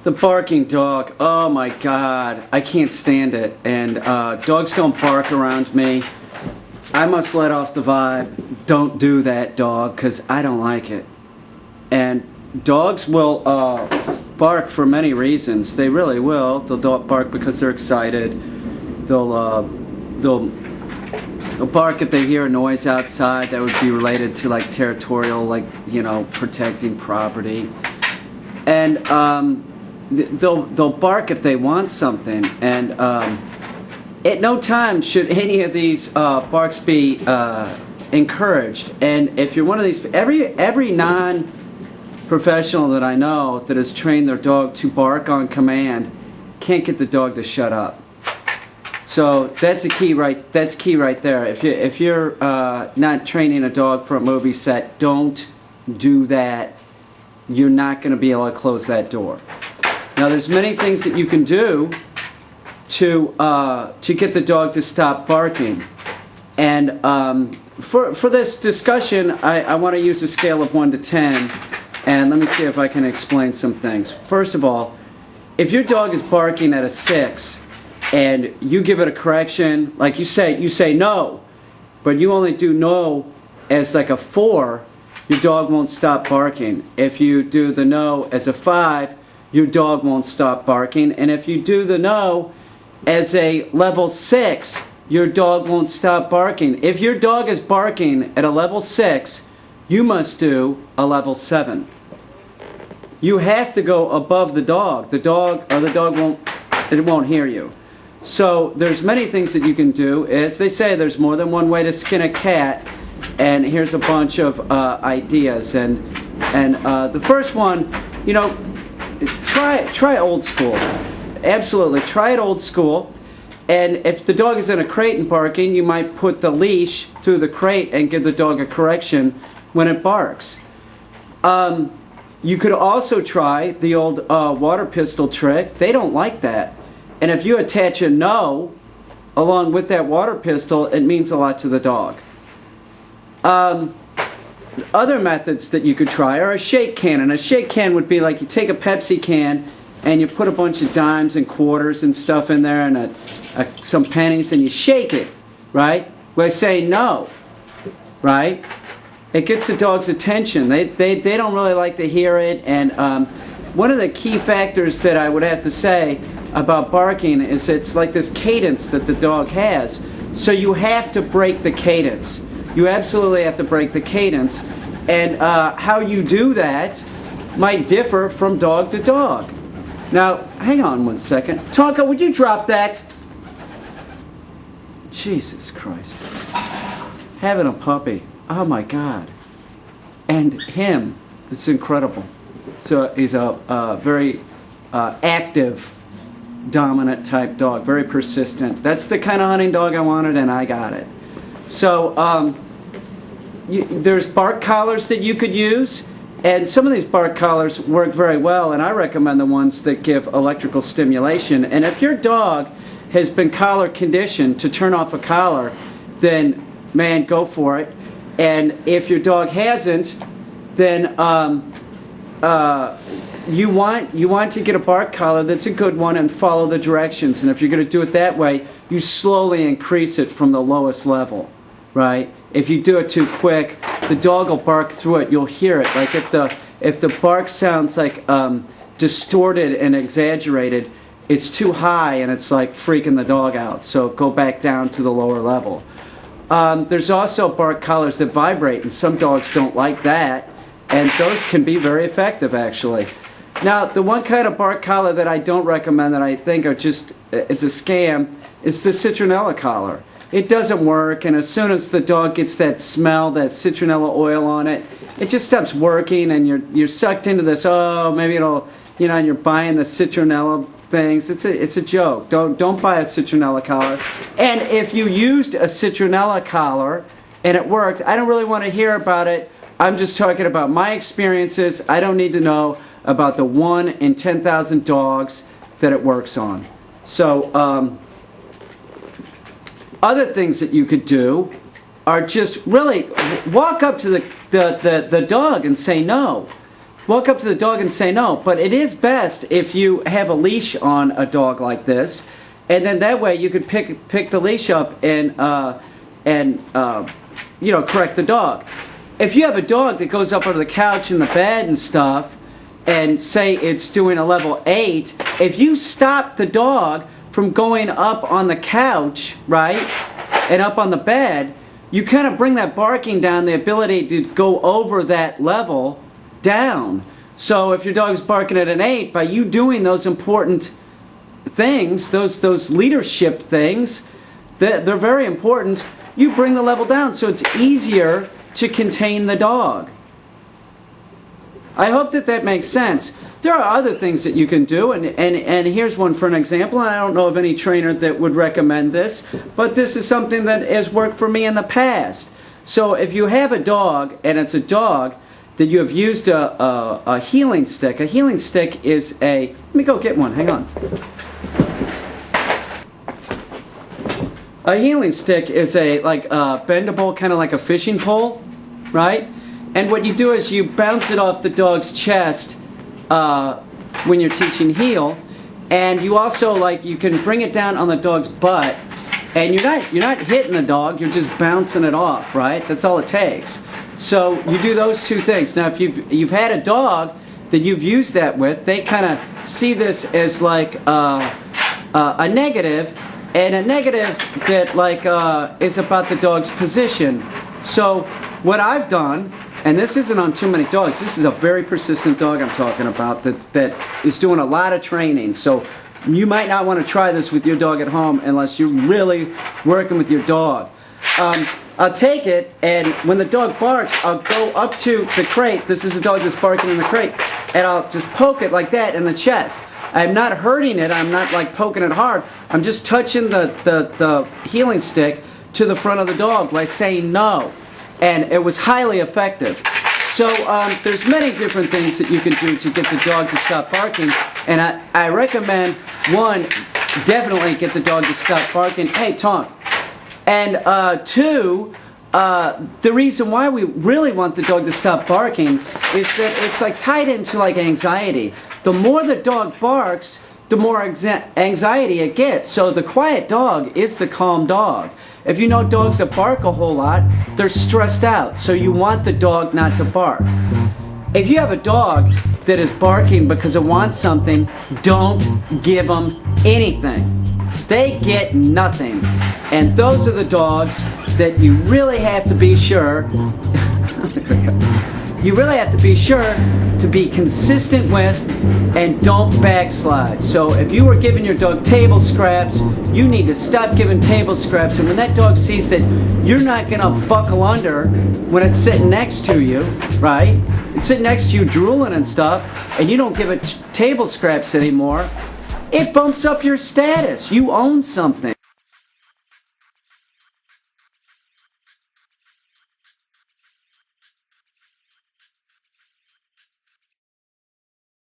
The barking dog, oh my God, I can't stand it. And dogs don't bark around me. I must let off the vibe, don't do that, dog, because I don't like it. And dogs will bark for many reasons. They really will. They'll bark because they're excited. They'll bark if they hear a noise outside that would be related to like territorial, like, you know, protecting property. And they'll bark if they want something. And at no time should any of these barks be encouraged. And if you're one of these, every non-professional that I know that has trained their dog to bark on command can't get the dog to shut up. So that's key right there. If you're not training a dog for a movie set, don't do that. You're not going to be able to close that door. Now, there's many things that you can do to get the dog to stop barking. And for this discussion, I want to use a scale of 1 to 10. And let me see if I can explain some things. First of all, if your dog is barking at a 6 and you give it a correction, like you say no, but you only do no as like a 4, your dog won't stop barking. If you do the no as a 5, your dog won't stop barking. And if you do the no as a level 6, your dog won't stop barking. If your dog is barking at a level 6, you must do a level 7. You have to go above the dog. The dog won't hear you. So there's many things that you can do. As they say, there's more than one way to skin a cat. And here's a bunch of ideas. And the first one, you know, try old school. Absolutely, try it old school. And if the dog is in a crate and barking, you might put the leash through the crate and give the dog a correction when it barks. You could also try the old water pistol trick. They don't like that. And if you attach a no along with that water pistol, it means a lot to the dog. Other methods that you could try are a shake can. And a shake can would be like you take a Pepsi can and you put a bunch of dimes and quarters and stuff in there and some pennies and you shake it, right? By saying no, right? It gets the dog's attention. They don't really like to hear it. And one of the key factors that I would have to say about barking is it's like this cadence that the dog has. So you have to break the cadence. You absolutely have to break the cadence. And how you do that might differ from dog to dog. Now, hang on one second. Tonka, would you drop that? Jesus Christ. Having a puppy. Oh my God. And him. It's incredible. So he's a very active, dominant type dog. Very persistent. That's the kind of hunting dog I wanted and I got it. So there's bark collars that you could use. And some of these bark collars work very well, and I recommend the ones that give electrical stimulation. And if your dog has been collar conditioned to turn off a collar, then, man, go for it. And if your dog hasn't, then you want to get a bark collar that's a good one and follow the directions. And if you're going to do it that way, you slowly increase it from the lowest level, right? If you do it too quick, the dog will bark through it. You'll hear it. Like if the bark sounds like distorted and exaggerated, it's too high and it's like freaking the dog out. So go back down to the lower level. There's also bark collars that vibrate, and some dogs don't like that, and those can be very effective actually. Now, the one kind of bark collar that I don't recommend that I think are just, it's a scam, is the Citronella Collar. It doesn't work, and as soon as the dog gets that smell, that citronella oil on it, it just stops working, and you're sucked into this, oh, maybe it'll, you know, and you're buying the citronella things. It's a joke. Don't buy a citronella collar. And if you used a citronella collar and it worked, I don't really want to hear about it. I'm just talking about my experiences. I don't need to know about the 1 in 10,000 dogs that it works on. So, other things that you could do are just really walk up to the dog and say no. walk up to the dog and say no. But it is best if you have a leash on a dog like this, and then that way you could pick the leash up and correct the dog. If you have a dog that goes up under the couch and the bed and stuff, and say it's doing a level 8, if you stop the dog from going up on the couch, right, and up on the bed, you kind of bring that barking down, the ability to go over that level down. So if your dog's barking at an 8, by you doing those important things, those leadership things, they're very important, you bring the level down so it's easier to contain the dog. I hope that makes sense. There are other things that you can do, and here's one for an example. And I don't know of any trainer that would recommend this, but this is something that has worked for me in the past. So if you have a dog, and it's a dog that you have used a healing stick. A healing stick is a... Let me go get one. Hang on. A healing stick is a bendable, kind of like a fishing pole, right? And what you do is you bounce it off the dog's chest when you're teaching heel, and you also you can bring it down on the dog's butt, and you're not hitting the dog, you're just bouncing it off, right? That's all it takes. So you do those two things. Now, if you've had a dog that you've used that with, they kind of see this as like a negative, and a negative that is about the dog's position. So what I've done, and this isn't on too many dogs, this is a very persistent dog I'm talking about that is doing a lot of training. So you might not want to try this with your dog at home unless you're really working with your dog. I'll take it, and when the dog barks, I'll go up to the crate. This is the dog that's barking in the crate. And I'll just poke it like that in the chest. I'm not hurting it, I'm not poking it hard. I'm just touching the healing stick to the front of the dog by saying no. And it was highly effective. So there's many different things that you can do to get the dog to stop barking. And I recommend, one, definitely get the dog to stop barking. Hey, Tom. And two, the reason why we really want the dog to stop barking is that it's tied into anxiety. The more the dog barks, the more anxiety it gets. So the quiet dog is the calm dog. If you know dogs that bark a whole lot, they're stressed out. So you want the dog not to bark. If you have a dog that is barking because it wants something, don't give them anything. They get nothing. And those are the dogs that you really have to be sure to be consistent with and don't backslide. So if you were giving your dog table scraps, you need to stop giving table scraps. And when that dog sees that you're not going to buckle under when it's sitting next to you, right? It's sitting next to you drooling and stuff, and you don't give it table scraps anymore, it bumps up your status. You own something.